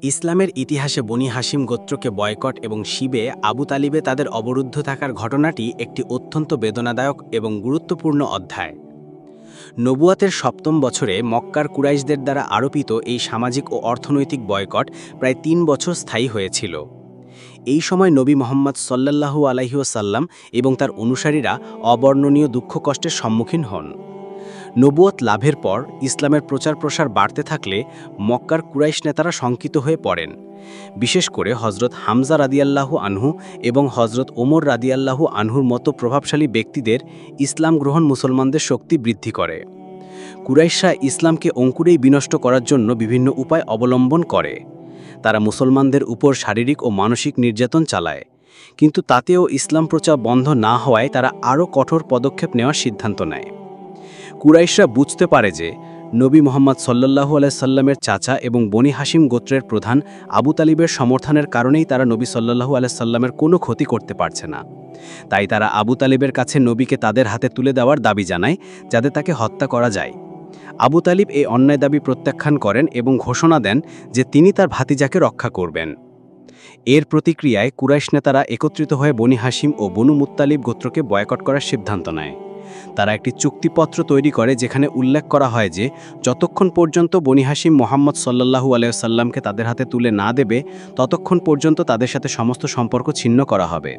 ইসলামের ইতিহাসে বনি হাশিম গোত্রকে বয়কট এবং শিবে আবু তালিবে তাদের অবরুদ্ধ থাকার ঘটনাটি একটি অত্যন্ত বেদনাদায়ক এবং গুরুত্বপূর্ণ অধ্যায়। নবুয়াতের সপ্তম বছরে মক্কার কুরাইশদের দ্বারা আরোপিত এই সামাজিক ও অর্থনৈতিক বয়কট প্রায় ৩ বছর স্থায়ী হয়েছিল। এই সময় নবী মোহাম্মদ সাল্লাল্লাহু আলাইহি ওয়াসাল্লাম এবং তার অনুসারীরা অবর্ণনীয় দুঃখ কষ্টের সম্মুখীন হন। নবুয়ত লাভের পর ইসলামের প্রচার প্রসার বাড়তে থাকলে মক্কার কুরাইশ নেতারা শঙ্কিত হয়ে পড়েন। বিশেষ করে হজরত হামজা রাদিয়াল্লাহু আনহু এবং হজরত ওমর রাদিয়াল্লাহু আনহুর মতো প্রভাবশালী ব্যক্তিদের ইসলাম গ্রহণ মুসলমানদের শক্তি বৃদ্ধি করে। কুরাইশরা ইসলামকে অঙ্কুরেই বিনষ্ট করার জন্য বিভিন্ন উপায় অবলম্বন করে। তারা মুসলমানদের উপর শারীরিক ও মানসিক নির্যাতন চালায়, কিন্তু তাতেও ইসলাম প্রচার বন্ধ না হওয়ায় তারা আরও কঠোর পদক্ষেপ নেওয়ার সিদ্ধান্ত নেয়। কুরাইশরা বুঝতে পারে যে নবী মোহাম্মদ সাল্লাল্লাহু আলাইহি সাল্লামের চাচা এবং বনি হাশিম গোত্রের প্রধান আবু তালিবের সমর্থনের কারণেই তারা নবী সাল্লাল্লাহু আলাইহি সাল্লামের কোনো ক্ষতি করতে পারছে না। তাই তারা আবু তালিবের কাছে নবীকে তাদের হাতে তুলে দেওয়ার দাবি জানায়, যাতে তাকে হত্যা করা যায়। আবু তালিব এই অন্যায় দাবি প্রত্যাখ্যান করেন এবং ঘোষণা দেন যে তিনি তার ভাতিজাকে রক্ষা করবেন। এর প্রতিক্রিয়ায় কুরাইশ নেতারা একত্রিত হয়ে বনি হাশিম ও বনু মুত্তালিব গোত্রকে বয়কট করার সিদ্ধান্ত নেয়। তারা একটি চুক্তিপত্র তৈরি করে যেখানে উল্লেখ করা হয় যে যতক্ষণ পর্যন্ত বনি হাশিম মোহাম্মদ সাল্লাল্লাহু আলাইহি সাল্লামকে তাদের হাতে তুলে না দেবে, ততক্ষণ পর্যন্ত তাদের সাথে সমস্ত সম্পর্ক ছিন্ন করা হবে।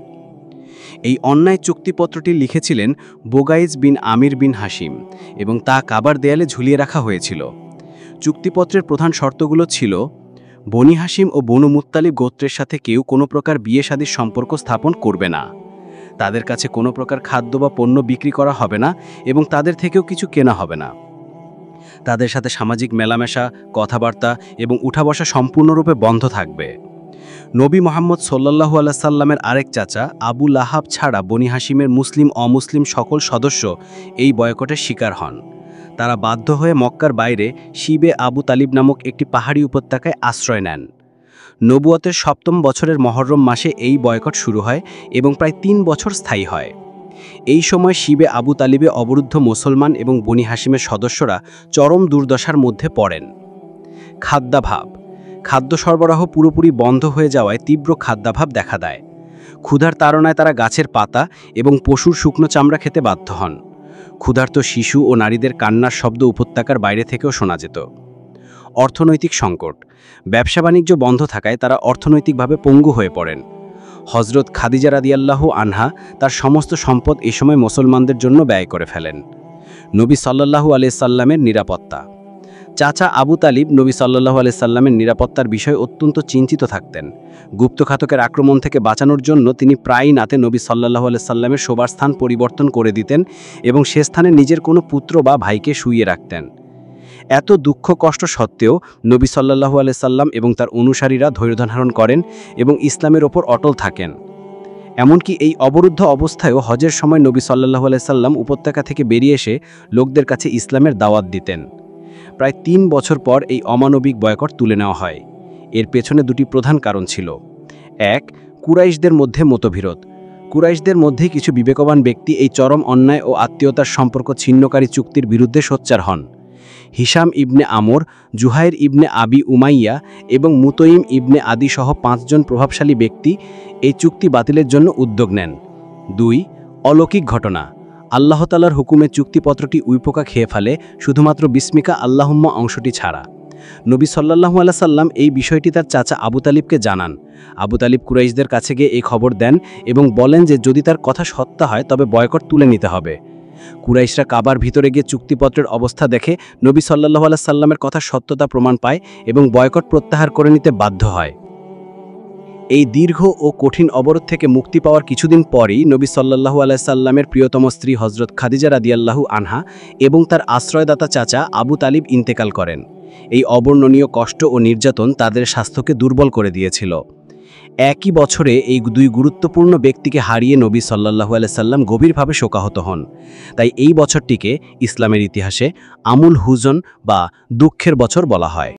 এই অন্যায় চুক্তিপত্রটি লিখেছিলেন বোগাইজ বিন আমির বিন হাশিম এবং তা কাবার দেয়ালে ঝুলিয়ে রাখা হয়েছিল। চুক্তিপত্রের প্রধান শর্তগুলো ছিল, বনি হাশিম ও বনু মুত্তালিব গোত্রের সাথে কেউ কোনো প্রকার বিয়ে শাদীর সম্পর্ক স্থাপন করবে না, তাদের কাছে কোনো প্রকার খাদ্য বা পণ্য বিক্রি করা হবে না এবং তাদের থেকেও কিছু কেনা হবে না। তাদের সাথে সামাজিক মেলামেশা, কথাবার্তা এবং উঠা বসা সম্পূর্ণরূপে বন্ধ থাকবে। নবী মোহাম্মদ সাল্লাল্লাহু আলাইহি সাল্লামের আরেক চাচা আবু লাহাব ছাড়া বনি হাশিমের মুসলিম অমুসলিম সকল সদস্য এই বয়কটের শিকার হন। তারা বাধ্য হয়ে মক্কার বাইরে শিবে আবু তালিব নামক একটি পাহাড়ি উপত্যকায় আশ্রয় নেন। নবুয়তের সপ্তম বছরের মহররম মাসে এই বয়কট শুরু হয় এবং প্রায় 3 বছর স্থায়ী হয়। এই সময় শিবে আবু তালিবে অবরুদ্ধ মুসলমান এবং বনি হাশিমের সদস্যরা চরম দুর্দশার মধ্যে পড়েন। খাদ্যাভাব। খাদ্য সরবরাহ পুরোপুরি বন্ধ হয়ে যাওয়ায় তীব্র খাদ্যাভাব দেখা দেয়। ক্ষুধার তাড়নায় তারা গাছের পাতা এবং পশুর শুকনো চামড়া খেতে বাধ্য হন। ক্ষুধার্ত শিশু ও নারীদের কান্নার শব্দ উপত্যকার বাইরে থেকেও শোনা যেত। অর্থনৈতিক সংকট। ব্যবসা বাণিজ্য বন্ধ থাকায় তারা অর্থনৈতিকভাবে পঙ্গু হয়ে পড়েন। হজরত খাদিজা রাদিয়াল্লাহু আনহা তার সমস্ত সম্পদ এ সময় মুসলমানদের জন্য ব্যয় করে ফেলেন। নবী সাল্লাল্লাহু আলাইহি সাল্লামের নিরাপত্তা। চাচা আবু তালিব নবী সাল্লাল্লাহু আলাইহি সাল্লামের নিরাপত্তার বিষয়ে অত্যন্ত চিন্তিত থাকতেন। গুপ্তঘাতকের আক্রমণ থেকে বাঁচানোর জন্য তিনি প্রায়ই রাতে নবী সাল্লাল্লাহু আলাইহি সাল্লামের শোবার স্থান পরিবর্তন করে দিতেন এবং সে স্থানে নিজের কোনো পুত্র বা ভাইকে শুইয়ে রাখতেন। এত দুঃখ কষ্ট সত্ত্বেও নবী সাল্লাল্লাহু আলাইহি সাল্লাম এবং তার অনুসারীরা ধৈর্য ধারণ করেন এবং ইসলামের ওপর অটল থাকেন। এমনকি এই অবরুদ্ধ অবস্থায়ও হজের সময় নবী সাল্লাল্লাহু আলাইহি সাল্লাম উপত্যকা থেকে বেরিয়ে এসে লোকদের কাছে ইসলামের দাওয়াত দিতেন। প্রায় 3 বছর পর এই অমানবিক বয়কট তুলে নেওয়া হয়। এর পেছনে দুটি প্রধান কারণ ছিল। 1. কুরাইশদের মধ্যে মতবিরোধ। কুরাইশদের মধ্যে কিছু বিবেকবান ব্যক্তি এই চরম অন্যায় ও আত্মীয়তার সম্পর্ক ছিন্নকারী চুক্তির বিরুদ্ধে সোচ্চার হন। হিশাম ইবনে আমর, জুহাইর ইবনে আবি উমাইয়া এবং মুতঈম ইবনে আদি সহ 5 জন প্রভাবশালী ব্যক্তি এই চুক্তি বাতিলের জন্য উদ্যোগ নেন। 2. অলৌকিক ঘটনা। আল্লাহ তাআলার হুকুমে চুক্তিপত্রটি উইপোকা খেয়ে ফেলে, শুধুমাত্র বিসমিকা আল্লাহুম্মা অংশটি ছাড়া। নবী সাল্লাল্লাহু আলাইহি সাল্লাম এই বিষয়টি তার চাচা আবু তালিবকে জানান। আবু তালিব কুরাইশদের কাছে গিয়ে এই খবর দেন এবং বলেন যে যদি তার কথা সত্য হয় তবে বয়কট তুলে নিতে হবে। কুরাইশরা কাবার ভিতরে গিয়ে চুক্তিপত্রের অবস্থা দেখে নবী সাল্লাল্লাহু আলাইহি সাল্লামের কথা সত্যতা প্রমাণ পায় এবং বয়কট প্রত্যাহার করে নিতে বাধ্য হয়। এই দীর্ঘ ও কঠিন অবরোধ থেকে মুক্তি পাওয়ার কিছুদিন পরই নবী সাল্লাল্লাহু আলাইহি সাল্লামের প্রিয়তম স্ত্রী হজরত খাদিজা রাদিয়াল্লাহু আনহা এবং তার আশ্রয়দাতা চাচা আবু তালিব ইন্তেকাল করেন। এই অবর্ণনীয় কষ্ট ও নির্যাতন তাদের স্বাস্থ্যকে দুর্বল করে দিয়েছিল। একই বছরে এই 2 গুরুত্বপূর্ণ ব্যক্তিকে হারিয়ে নবী সাল্লাল্লাহু আলাইহি সাল্লাম গভীরভাবে শোকাহত হন। তাই এই বছরটিকে ইসলামের ইতিহাসে আমুল হুজন বা দুঃখের বছর বলা হয়।